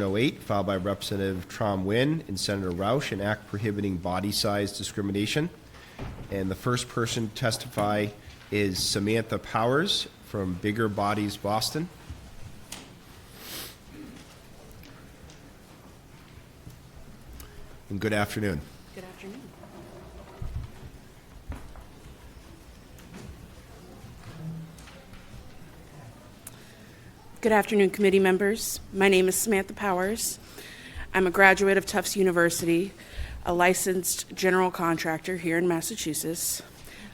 S.1108, filed by Representative Trom Wynn and Senator Roush, an act prohibiting body size discrimination. And the first person to testify is Samantha Powers from Bigger Bodies, Boston. And good afternoon. Good afternoon. Good afternoon, committee members. My name is Samantha Powers. I'm a graduate of Tufts University, a licensed general contractor here in Massachusetts,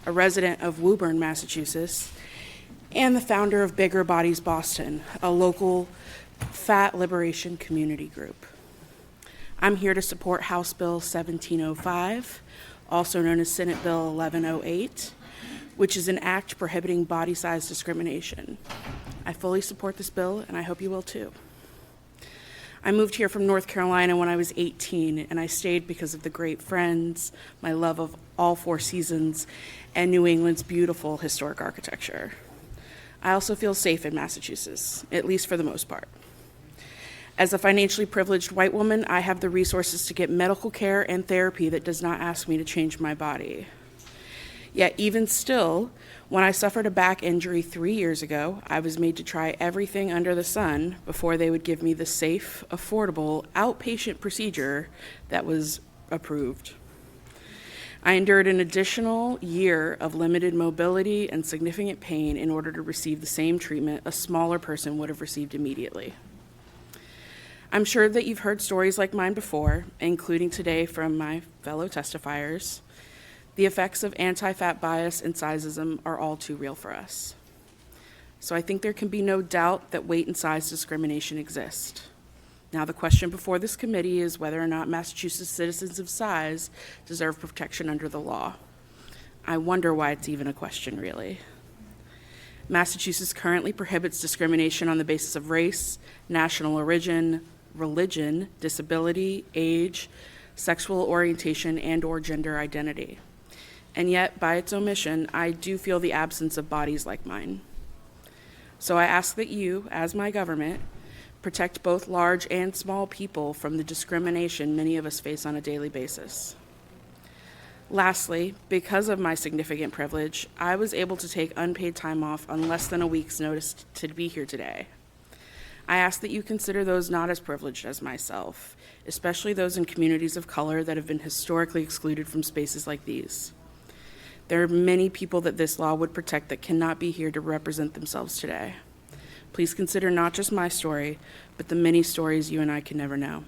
a resident of Woburn, Massachusetts, and the founder of Bigger Bodies Boston, a local fat liberation community group. I'm here to support House Bill 1705, also known as Senate Bill 1108, which is an act prohibiting body size discrimination. I fully support this bill, and I hope you will too. I moved here from North Carolina when I was 18, and I stayed because of the great friends, my love of all four seasons, and New England's beautiful historic architecture. I also feel safe in Massachusetts, at least for the most part. As a financially privileged white woman, I have the resources to get medical care and therapy that does not ask me to change my body. Yet even still, when I suffered a back injury 3 years ago, I was made to try everything under the sun before they would give me the safe, affordable, outpatient procedure that was approved. I endured an additional year of limited mobility and significant pain in order to receive the same treatment a smaller person would have received immediately. I'm sure that you've heard stories like mine before, including today from my fellow testifiers. The effects of anti-fat bias and sizeism are all too real for us. So I think there can be no doubt that weight and size discrimination exist. Now the question before this committee is whether or not Massachusetts citizens of size deserve protection under the law. I wonder why it's even a question, really. Massachusetts currently prohibits discrimination on the basis of race, national origin, religion, disability, age, sexual orientation, and/or gender identity. And yet, by its omission, I do feel the absence of bodies like mine. So I ask that you, as my government, protect both large and small people from the discrimination many of us face on a daily basis. Lastly, because of my significant privilege, I was able to take unpaid time off on less than a week's notice to be here today. I ask that you consider those not as privileged as myself, especially those in communities of color that have been historically excluded from spaces like these. There are many people that this law would protect that cannot be here to represent themselves today. Please consider not just my story, but the many stories you and I can never know.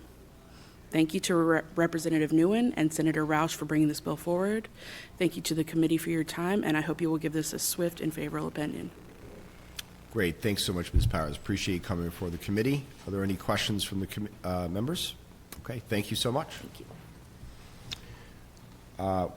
Thank you to Representative Nguyen and Senator Roush for bringing this bill forward. Thank you to the committee for your time, and I hope you will give this a swift and favorable opinion. Great. Thanks so much, Ms. Powers. Appreciate you coming before the committee. Are there any questions from the members? Okay. Thank you so much. Thank you.